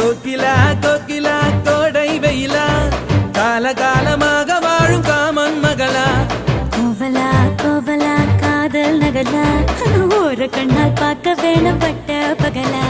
கோகிலா கோகிலா கோடை வெயிலா காலகாலமாக வாழும் காமன் மகளா கோவலா கோவலா காதல் நகலா ஒரு கண்ணால் பார்க்க வேணும் பட்ட பகலா